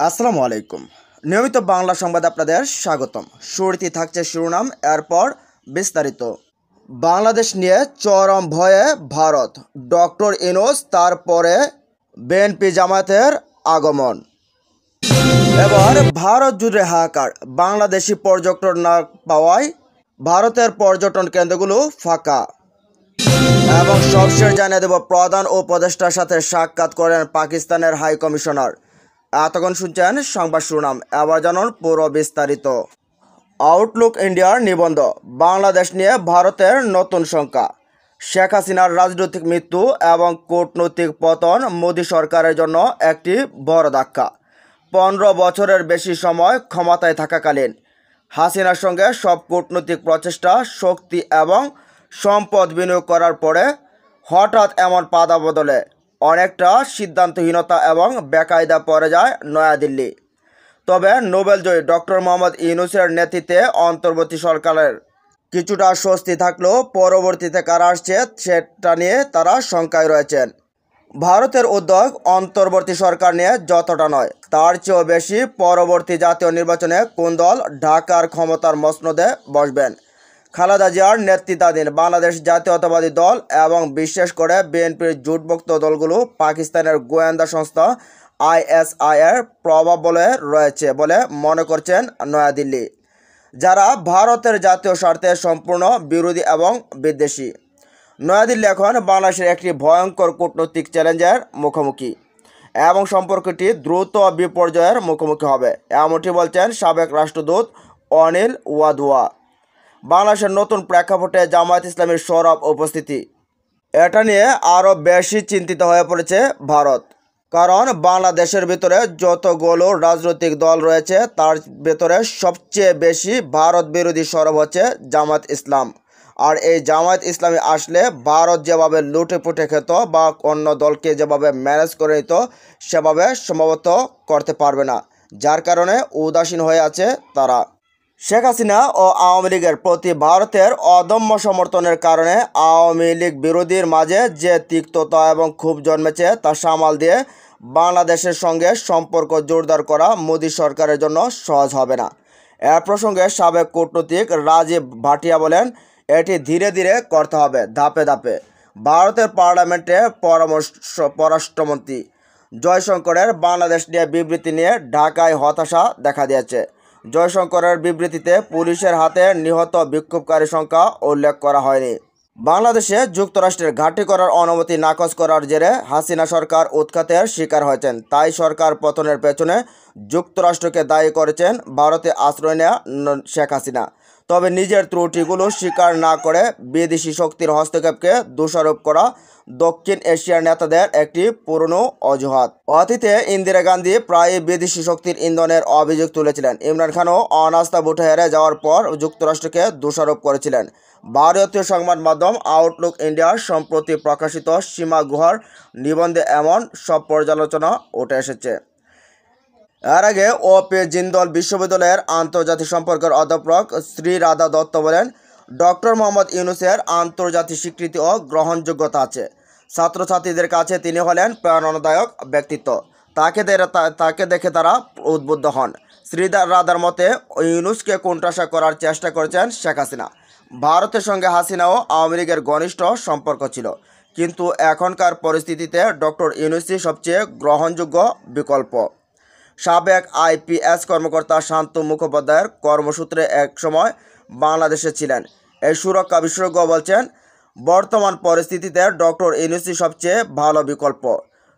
আসসালামু আলাইকুম। নিয়মিত বাংলা সংবাদ আপনাদের স্বাগতম। শুরুতে থাকছে শিরোনাম, এরপর বিস্তারিত। বাংলাদেশ নিয়ে চরম ভয়ে ভারত, ডক্টর ইউনূস, তারপরে বিএনপি জামায়াতের আগমন। এবার ভারত জুড়ে হাহাকার, বাংলাদেশি পর্যটন না পাওয়ায় ভারতের পর্যটন কেন্দ্রগুলো ফাঁকা। এবং সবশেষ জানিয়ে দেব, প্রধান উপদেষ্টার সাথে সাক্ষাৎ করেন পাকিস্তানের হাই কমিশনার। এতক্ষণ শুনছেন সংবাদ শিরোনাম, এবার জানুন পুরো বিস্তারিত। আউটলুক ইন্ডিয়ার নিবন্ধ, বাংলাদেশ নিয়ে ভারতের নতুন শঙ্কা। শেখ হাসিনার রাজনৈতিক মৃত্যু এবং কূটনৈতিক পতন মোদী সরকারের জন্য একটি বড় ধাক্কা। 15 বছরের বেশি সময় ক্ষমতায় থাকাকালীন হাসিনার সঙ্গে সব কূটনৈতিক প্রচেষ্টা, শক্তি এবং সম্পদ বিনিয়োগ করার পরে হঠাৎ এমন পাদা বদলে অনেকটা সিদ্ধান্তহীনতা এবং বেকায়দা পড়ে যায় নয়াদিল্লি। তবে নোবেলজয়ী ডক্টর মোহাম্মদ ইউনূসের নেতৃত্বে অন্তর্বর্তী সরকারের কিছুটা স্বস্তি থাকলেও পরবর্তীতে কারা আসছে সেটা নিয়ে তারা শঙ্কায় রয়েছেন। ভারতের উদ্যোগ অন্তর্বর্তী সরকার নিয়ে যতটা নয়, তার চেয়েও বেশি পরবর্তী জাতীয় নির্বাচনে কোন দল ঢাকার ক্ষমতার মসনদে বসবেন। খালেদা জিয়ার নেতৃত্বাধীন বাংলাদেশ জাতীয়তাবাদী দল এবং বিশেষ করে বিএনপির জোটভুক্ত দলগুলো পাকিস্তানের গোয়েন্দা সংস্থা আইএসআই এর প্রভাব বলে রয়েছে বলে মনে করছেন নয়াদিল্লি, যারা ভারতের জাতীয় স্বার্থের সম্পূর্ণ বিরোধী এবং বিদ্বেষী। নয়াদিল্লি এখন বাংলাদেশের একটি ভয়ঙ্কর কূটনৈতিক চ্যালেঞ্জের মুখোমুখি এবং সম্পর্কটি দ্রুত বিপর্যয়ের মুখোমুখি হবে, এমনটি বলছেন সাবেক রাষ্ট্রদূত অনিল ওয়াদুয়া। বাংলাদেশের নতুন প্রেক্ষাপটে জামায়াত ইসলামীর সরব উপস্থিতি, এটা নিয়ে আরও বেশি চিন্তিত হয়ে পড়েছে ভারত। কারণ বাংলাদেশের ভিতরে যতগুলো রাজনৈতিক দল রয়েছে তার ভেতরে সবচেয়ে বেশি ভারত বিরোধী সরব হচ্ছে জামায়াত ইসলাম। আর এই জামায়াত ইসলামী আসলে ভারত যেভাবে লুটেপুটে খেত বা অন্য দলকে যেভাবে ম্যানেজ করে নিত সেভাবে সম্ভবত করতে পারবে না, যার কারণে উদাসীন হয়ে আছে তারা। শেখ হাসিনা ও আওয়ামী লীগের প্রতি ভারতের অদম্য সমর্থনের কারণে আওয়ামী লীগ বিরোধীর মাঝে যে তিক্ততা এবং ক্ষোভ জন্মেছে তা সামাল দিয়ে বাংলাদেশের সঙ্গে সম্পর্ক জোরদার করা মোদী সরকারের জন্য সহজ হবে না। এ প্রসঙ্গে সাবেক কূটনীতিক রাজীব ভাটিয়া বলেন, এটি ধীরে ধীরে করতে হবে, ধাপে ধাপে। ভারতের পার্লামেন্টে পররাষ্ট্রমন্ত্রী জয়শঙ্করের বাংলাদেশ নিয়ে বিবৃতি নিয়ে ঢাকায় হতাশা দেখা দিয়েছে। জয়শঙ্করের বিবৃতিতে পুলিশের হাতে নিহত বিক্ষোভকারীর সংখ্যা উল্লেখ করা হয়নি। বাংলাদেশে যুক্তরাষ্ট্রের ঘাঁটি করার অনুমতি নাকচ করার জেরে হাসিনা সরকার উৎখাতের শিকার হয়েছেন, তাই সরকার পতনের পেছনে যুক্তরাষ্ট্রকে দায়ী করেছেন ভারতে আশ্রয় নেওয়া শেখ হাসিনা। তবে নিজের ত্রুটিগুলো স্বীকার না করে বিদেশি শক্তির হস্তক্ষেপকে দোষারোপ করা দক্ষিণ এশিয়ার নেতাদের একটি পুরনো অজুহাত। অতীতে ইন্দিরা গান্ধী প্রায় বিদেশি শক্তির ইন্ধনের অভিযোগ তুলেছিলেন। ইমরান খানও অনাস্থা ভোটে হেরে যাওয়ার পর যুক্তরাষ্ট্রকে দোষারোপ করেছিলেন। ভারতীয় সংবাদ মাধ্যম আউটলুক ইন্ডিয়ার সম্প্রতি প্রকাশিত সীমা গুহার নিবন্ধে এমন সব পর্যালোচনা উঠে এসেছে। এর আগে ওপি জিন্দল বিশ্ববিদ্যালয়ের আন্তর্জাতিক সম্পর্কের অধ্যাপক শ্রী রাধা দত্ত বলেন, ডক্টর মোহাম্মদ ইউনূসের আন্তর্জাতিক স্বীকৃতি ও গ্রহণযোগ্যতা আছে। ছাত্রছাত্রীদের কাছে তিনি হলেন প্রেরণাদায়ক ব্যক্তিত্ব, তাকে দেখে তারা উদ্বুদ্ধ হন। শ্রী রাধার মতে ইউনূসকে কোণঠাসা করার চেষ্টা করেছেন শেখ হাসিনা। ভারতের সঙ্গে হাসিনা ও আওয়ামী লীগের ঘনিষ্ঠ সম্পর্ক ছিল, কিন্তু এখনকার পরিস্থিতিতে ডক্টর ইউনূসই সবচেয়ে গ্রহণযোগ্য বিকল্প। সাবেক আইপিএস কর্মকর্তা শান্ত মুখোপাধ্যায়ের কর্মসূত্রে একসময় বাংলাদেশে ছিলেন এই সুরক্ষা বিশেষজ্ঞ বলছেন, বর্তমান পরিস্থিতিতে ডক্টর ইউনূসই সবচেয়ে ভালো বিকল্প।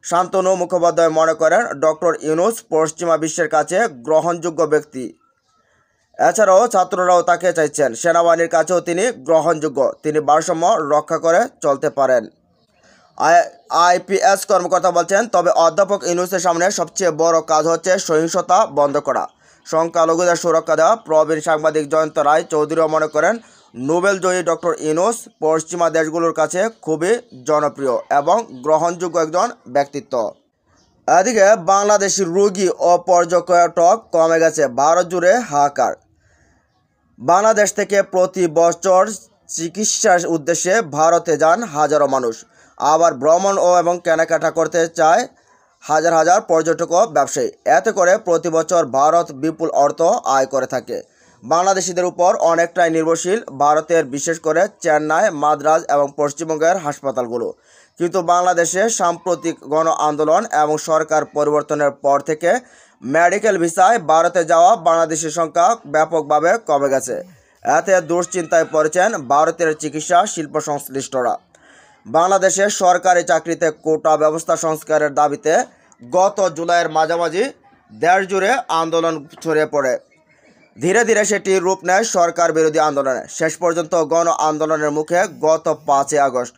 শান্তনু মুখোপাধ্যায় মনে করেন, ডক্টর ইউনূস পশ্চিমা বিশ্বের কাছে গ্রহণযোগ্য ব্যক্তি। এছাড়াও ছাত্ররাও তাকে চাইছেন, সেনাবাহিনীর কাছেও তিনি গ্রহণযোগ্য, তিনি ভারসাম্য রক্ষা করে চলতে পারেন। আইপিএস কর্মকর্তা বলছেন, তবে অধ্যাপক ইউনূসের সামনে সবচেয়ে বড় কাজ হচ্ছে সহিংসতা বন্ধ করা, সংখ্যালঘুদের সুরক্ষা দেওয়া। প্রবীণ সাংবাদিক জয়ন্ত রায় চৌধুরীও মনে করেন, নোবেলজয়ী ডক্টর ইউনূস পশ্চিমা দেশগুলোর কাছে খুবই জনপ্রিয় এবং গ্রহণযোগ্য একজন ব্যক্তিত্ব। এদিকে বাংলাদেশি রোগী ও পর্যটক কমে গেছে, ভারত জুড়ে হাহাকার। বাংলাদেশ থেকে প্রতি বছর চিকিৎসার উদ্দেশ্যে ভারতে যান হাজারো মানুষ, আবার ভ্রমণ এবং কেনাকাটা করতে চায় হাজার হাজার পর্যটক ও ব্যবসায়ী। এতে করে প্রতি বছর ভারত বিপুল অর্থ আয় করে থাকে। বাংলাদেশিদের উপর অনেকটাই নির্ভরশীল ভারতের, বিশেষ করে চেন্নাই, মাদ্রাজ এবং পশ্চিমবঙ্গের হাসপাতালগুলো। কিন্তু বাংলাদেশে সাম্প্রতিক গণ আন্দোলন এবং সরকার পরিবর্তনের পর থেকে মেডিকেল ভিসায় ভারতে যাওয়া বাংলাদেশের সংখ্যা ব্যাপকভাবে কমে গেছে। এতে দুশ্চিন্তায় পড়েছেন ভারতের চিকিৎসা শিল্প সংশ্লিষ্টরা। বাংলাদেশের সরকারি চাকরিতে কোটা ব্যবস্থা সংস্কারের দাবিতে গত জুলাইয়ের মাঝামাঝি দেশ জুড়ে আন্দোলন ছড়িয়ে পড়ে। ধীরে ধীরে সেটি রূপ নেয় সরকার বিরোধী আন্দোলনে। শেষ পর্যন্ত গণ আন্দোলনের মুখে গত 5 আগস্ট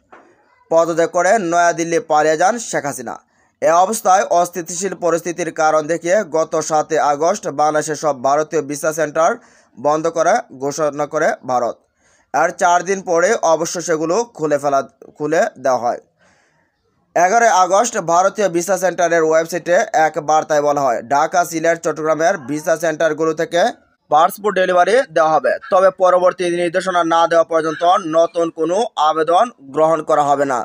পদত্যাগ করে নয়াদিল্লি পালিয়ে যান শেখ হাসিনা। এ অবস্থায় অস্থিতিশীল পরিস্থিতির কারণ দেখিয়ে গত 7 আগস্ট বাংলাদেশের সব ভারতীয় ভিসা সেন্টার বন্ধ করে ঘোষণা করে ভারত। আর 4 দিন পরে অবশ্য সেগুলো খুলে দেওয়া হয়। 11 আগস্ট ভারতীয় ভিসা সেন্টারের ওয়েবসাইটে এক বার্তায় বলা হয়, ঢাকা, সিলেট, চট্টগ্রামের ভিসা সেন্টারগুলো থেকে পাসপোর্ট ডেলিভারি দেওয়া হবে, তবে পরবর্তী নির্দেশনা না দেওয়া পর্যন্ত নতুন কোনো আবেদন গ্রহণ করা হবে না।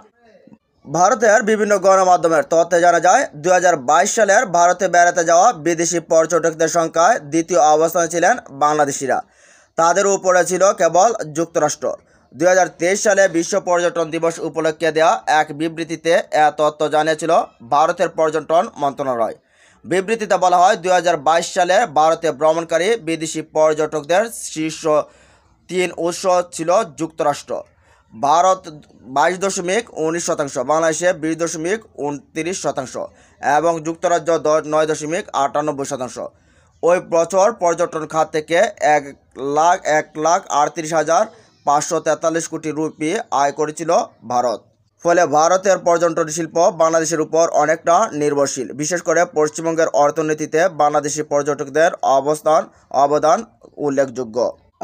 ভারতের বিভিন্ন গণমাধ্যমের তথ্যে জানা যায়, 2022 সালের ভারতে বেড়াতে যাওয়া বিদেশি পর্যটকদের সংখ্যায় দ্বিতীয় অবস্থানে ছিলেন বাংলাদেশিরা। তাদের উপরে ছিল কেবল যুক্তরাষ্ট্র। 2023 সালে বিশ্ব পর্যটন দিবস উপলক্ষে দেওয়া এক বিবৃতিতে এ তথ্য জানিয়েছিল ভারতের পর্যটন মন্ত্রণালয়। বিবৃতিতে বলা হয়, 2022 সালে ভারতে ভ্রমণকারী বিদেশি পর্যটকদের শীর্ষ 3 উৎস ছিল যুক্তরাষ্ট্র, ভারত 22.19%, বাংলাদেশে 20.29%, এবং যুক্তরাজ্য 9.98%। ওই বছর পর্যটন খাত থেকে 1,38,543 কোটি রুপি আয় করেছিল ভারত। ফলে ভারতের পর্যটন শিল্প বাংলাদেশের উপর অনেকটা নির্ভরশীল। বিশেষ করে পশ্চিমবঙ্গের অর্থনীতিতে বাংলাদেশি পর্যটকদের অবদান উল্লেখযোগ্য।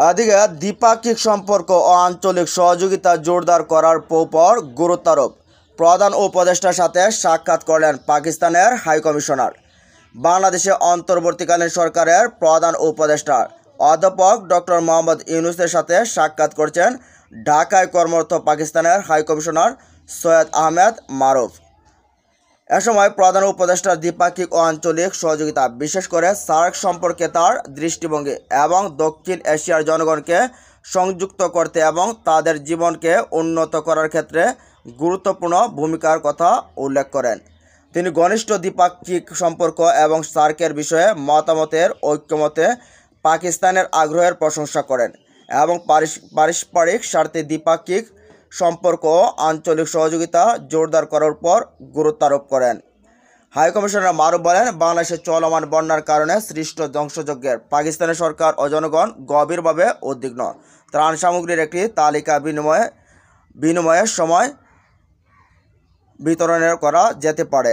এদিকে দ্বিপাক্ষিক সম্পর্ক ও আঞ্চলিক সহযোগিতা জোরদার করার উপর গুরুত্বারোপ। প্রধান উপদেষ্টার সাথে সাক্ষাৎ করলেন পাকিস্তানের হাইকমিশনার। বাংলাদেশে অন্তর্বর্তীকালীন সরকারের প্রধান উপদেষ্টা অধ্যাপক ডক্টর মোহাম্মদ ইউনূসের সাথে সাক্ষাৎ করছেন ঢাকায় কর্মরত পাকিস্তানের হাইকমিশনার সৈয়দ আহমেদ মারুফ। এ সময় প্রধান উপদেষ্টার দ্বিপাক্ষিক ও আঞ্চলিক সহযোগিতা, বিশেষ করে সার্ক সম্পর্কে তার দৃষ্টিভঙ্গি এবং দক্ষিণ এশিয়ার জনগণকে সংযুক্ত করতে এবং তাদের জীবনকে উন্নত করার ক্ষেত্রে গুরুত্বপূর্ণ ভূমিকার কথা উল্লেখ করেন। তিনি ঘনিষ্ঠ দ্বিপাক্ষিক সম্পর্ক এবং সার্কের বিষয়ে মতামতের ঐক্যমতে পাকিস্তানের আগ্রহের প্রশংসা করেন এবং পারস্পরিক স্বার্থে দ্বিপাক্ষিক সম্পর্ক ও আঞ্চলিক সহযোগিতা জোরদার করার উপর গুরুত্ব আরোপ করেন। হাইকমিশনার মারুফ বলেন, বাংলাদেশের চলমান বন্যার কারণে সৃষ্ট ধ্বংসযজ্ঞের পাকিস্তানের সরকার ও জনগণ গভীরভাবে উদ্বিগ্ন। ত্রাণ সামগ্রীর একটি তালিকা বিনিময়ের সময় বিতরণের করা যেতে পারে।